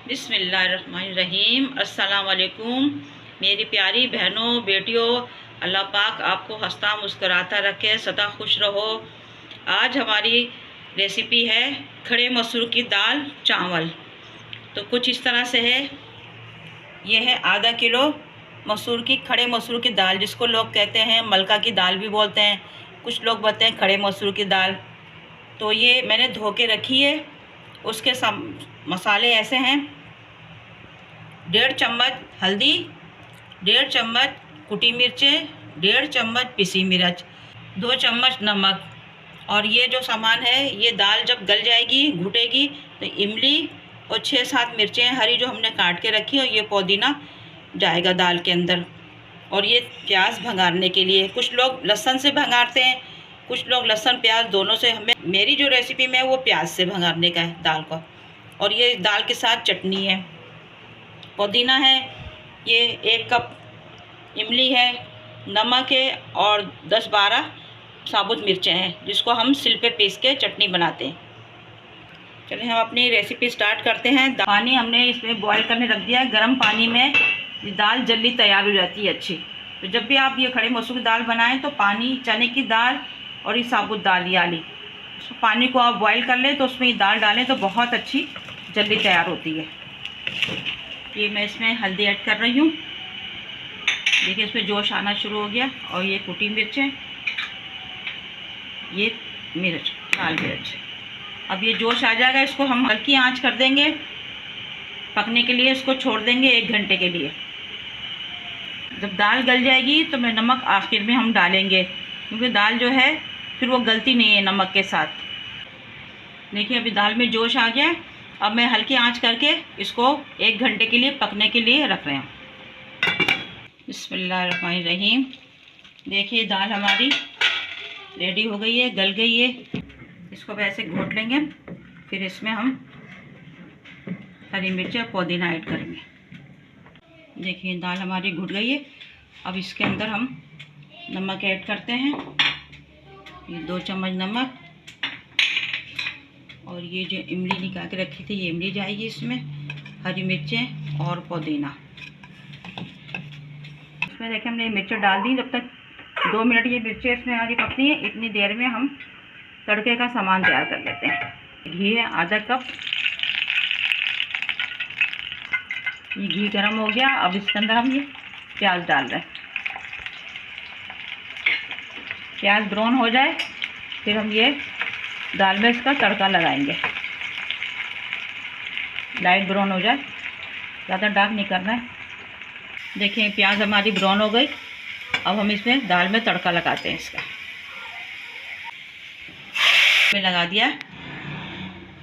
बिस्मिल्लाहिर्रहमानिर्रहीम। अस्सलाम वालेकुम मेरी प्यारी बहनों बेटियों, अल्लाह पाक आपको हंसता मुस्कुराता रखे, सदा खुश रहो। आज हमारी रेसिपी है खड़े मसूर की दाल चावल। तो कुछ इस तरह से है। ये है आधा किलो मसूर की, खड़े मसूर की दाल, जिसको लोग कहते हैं मलका की दाल भी बोलते हैं, कुछ लोग बोलते हैं खड़े मसूर की दाल। तो ये मैंने धो के रखी है। उसके मसाले ऐसे हैं: 1.5 चम्मच हल्दी, 1.5 चम्मच कुटी मिर्चें, 1.5 चम्मच पिसी मिर्च, 2 चम्मच नमक। और ये जो सामान है, ये दाल जब गल जाएगी घुटेगी तो इमली और 6-7 मिर्चें हरी जो हमने काट के रखी, और ये पुदीना जाएगा दाल के अंदर। और ये प्याज भंगारने के लिए, कुछ लोग लहसुन से भंगारते हैं, कुछ लोग लहसुन प्याज दोनों से। मेरी जो रेसिपी में है वो प्याज से भंगारने का है दाल को। और ये दाल के साथ चटनी है, पुदीना है, ये 1 कप इमली है, नमक है और 10-12 साबुत मिर्चें हैं, जिसको हम सिल पे पीस के चटनी बनाते हैं। चलिए हम अपनी रेसिपी स्टार्ट करते हैं। पानी हमने इसमें बॉईल करने रख दिया है। गर्म पानी में ये दाल जल्दी तैयार हो जाती है अच्छी। तो जब भी आप ये खड़े मसूर की दाल बनाएं तो पानी, चने की दाल और ये साबुत दाल याली, पानी को आप बॉईल कर लें तो उसमें ये दाल डालें तो बहुत अच्छी जल्दी तैयार होती है। ये मैं इसमें हल्दी ऐड कर रही हूँ। देखिए इसमें जोश आना शुरू हो गया। और ये कुटी मिर्चें, ये मिर्च, लाल मिर्च। अब ये जोश आ जाएगा, इसको हम हल्की आंच कर देंगे पकने के लिए। इसको छोड़ देंगे 1 घंटे के लिए। जब दाल गल जाएगी तो मैं नमक आखिर में हम डालेंगे, क्योंकि दाल जो है फिर वो गलती नहीं है नमक के साथ। देखिए अभी दाल में जोश आ गया। अब मैं हल्की आंच करके इसको 1 घंटे के लिए पकने के लिए रख रहे हैं। बिस्मिल्लाहिर्रहमानिर्रहीम। देखिए दाल हमारी रेडी हो गई है, गल गई है। इसको वैसे घोट लेंगे, फिर इसमें हम हरी मिर्च और पुदीना ऐड करेंगे। देखिए दाल हमारी घुट गई है। अब इसके अंदर हम नमक ऐड करते हैं। ये 2 चम्मच नमक, और ये जो इमली निकाल के रखी थी ये इमली जाएगी इसमें, हरी मिर्चें और पुदीना। इसमें देखिए हमने मिर्चें डाल दी। जब तक 2 मिनट ये मिर्चें इसमें हमारी पकती हैं, इतनी देर में हम तड़के का सामान तैयार कर लेते हैं। घी है आधा कप। ये घी गर्म हो गया। अब इसके अंदर हम ये प्याज डाल रहे हैं। प्याज ब्राउन हो जाए फिर हम ये दाल में इसका तड़का लगाएंगे। लाइट ब्राउन हो जाए, ज़्यादा डार्क नहीं करना है। देखिए प्याज हमारी ब्राउन हो गई। अब हम इसमें दाल में तड़का लगाते हैं इसका। में लगा दिया,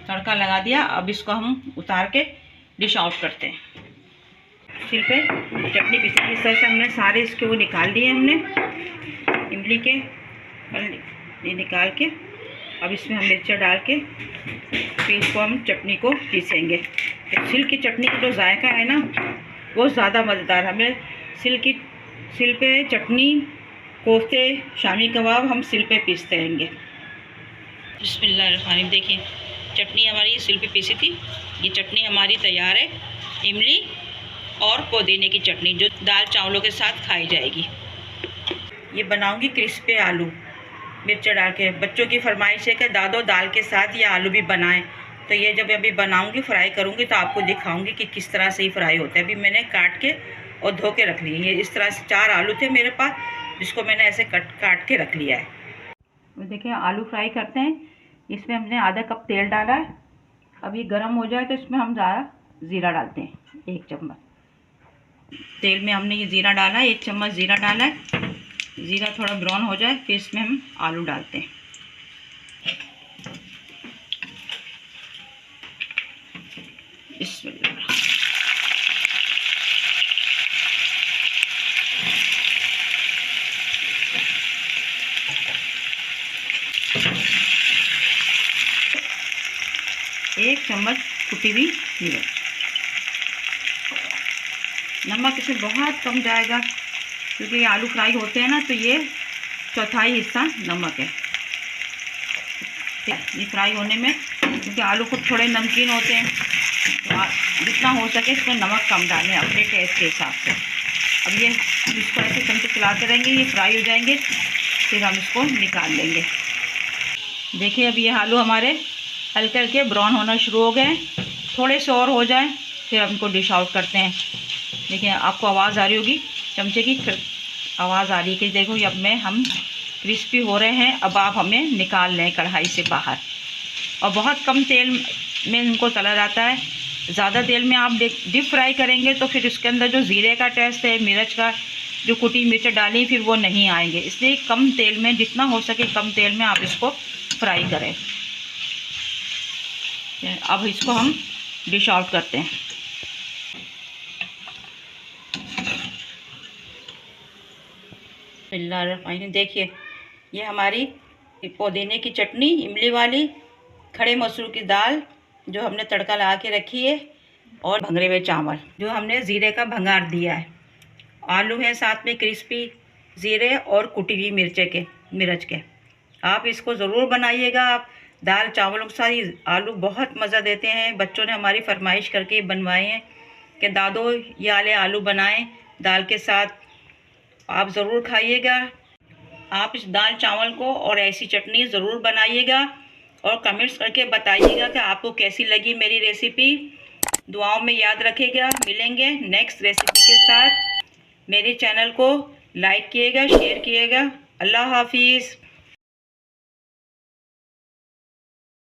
तड़का लगा दिया। अब इसको हम उतार के डिश आउट करते हैं। फिर पे चटनी पीसी, इस तरह से हमने सारे इसके वो निकाल दिए हमने इमली के, ये निकाल के। अब इसमें हम मिर्चा डाल के फिर इसको हम चटनी को पीसेंगे। सिल की चटनी का जो जायका है ना वो ज़्यादा मज़ेदार। हमें सिल पे चटनी, कोफ्ते, शामी कबाब हम सिल पे पीसते रहेंगे। बिस्मिल्लाहिर्रहमानिर्रहीम। देखिए चटनी हमारी सिल पे पीसी थी। ये चटनी हमारी तैयार है, इमली और पुदीने की चटनी, जो दाल चावलों के साथ खाई जाएगी। ये बनाऊंगी क्रिस्पी आलू मिर्च डाल के। बच्चों की फरमाइश है कि दादो दाल के साथ ये आलू भी बनाएं। तो ये जब अभी बनाऊंगी, फ्राई करूंगी, तो आपको दिखाऊंगी कि किस तरह से ही फ्राई होता है। अभी मैंने काट के और धो के रख लिए। ये इस तरह से 4 आलू थे मेरे पास, जिसको मैंने ऐसे काट के रख लिया है। देखिए आलू फ्राई करते हैं। इसमें हमने आधा कप तेल डाला है। अब ये गर्म हो जाए तो इसमें हम ज़ीरा डालते हैं 1 चम्मच। तेल में हमने ये ज़ीरा डाला है, 1 चम्मच ज़ीरा डाला है। ज़ीरा थोड़ा ब्राउन हो जाए फिर इसमें हम आलू डालते हैं। बिस्मिल्लाह। एक चम्मच कुटी हुई मिर्च। नमक इसमें बहुत कम जाएगा, क्योंकि ये आलू फ्राई होते हैं ना, तो ये 1/4 हिस्सा नमक है ये फ्राई होने में, क्योंकि आलू खुद थोड़े नमकीन होते हैं। तो जितना हो सके इसमें नमक कम डालें अपने टेस्ट के हिसाब से। अब ये इसको ऐसे चमचे चलाते रहेंगे, ये फ्राई हो जाएंगे, फिर हम इसको निकाल लेंगे। देखिए अब ये आलू हमारे हल्के हल्के ब्राउन होना शुरू हो गए, थोड़े से और हो जाएं फिर हम इनको डिश आउट करते हैं। देखिए आपको आवाज़ आ रही होगी चमचे की, आवाज़ आ रही है कि देखो ये अब में हम क्रिस्पी हो रहे हैं। अब आप हमें निकाल लें कढ़ाई से बाहर। और बहुत कम तेल में इनको तला जाता है, ज़्यादा तेल में आप डीप फ्राई करेंगे तो फिर उसके अंदर जो ज़ीरे का टेस्ट है, मिर्च का जो कुटी मिर्च डाली फिर वो नहीं आएंगे। इसलिए कम तेल में, जितना हो सके कम तेल में आप इसको फ्राई करें। अब इसको हम डिश आउट करते हैं। देखिए ये हमारी पुदीने की चटनी, इमली वाली, खड़े मसूर की दाल जो हमने तड़का लगा के रखी है, और भंगरे हुए चावल जो हमने ज़ीरे का भंगार दिया है, आलू हैं साथ में क्रिस्पी, ज़ीरे और कुटी हुई मिर्च के। आप इसको ज़रूर बनाइएगा। आप दाल चावलों के साथ आलू बहुत मज़ा देते हैं। बच्चों ने हमारी फरमाइश करके बनवाए हैं कि दादो ये वाले आलू बनाएं दाल के साथ, आप ज़रूर खाइएगा। आप इस दाल चावल को और ऐसी चटनी ज़रूर बनाइएगा और कमेंट्स करके बताइएगा कि आपको कैसी लगी मेरी रेसिपी। दुआओं में याद रखिएगा। मिलेंगे नेक्स्ट रेसिपी के साथ। मेरे चैनल को लाइक कीजिएगा, शेयर कीजिएगा। अल्लाह हाफिज़।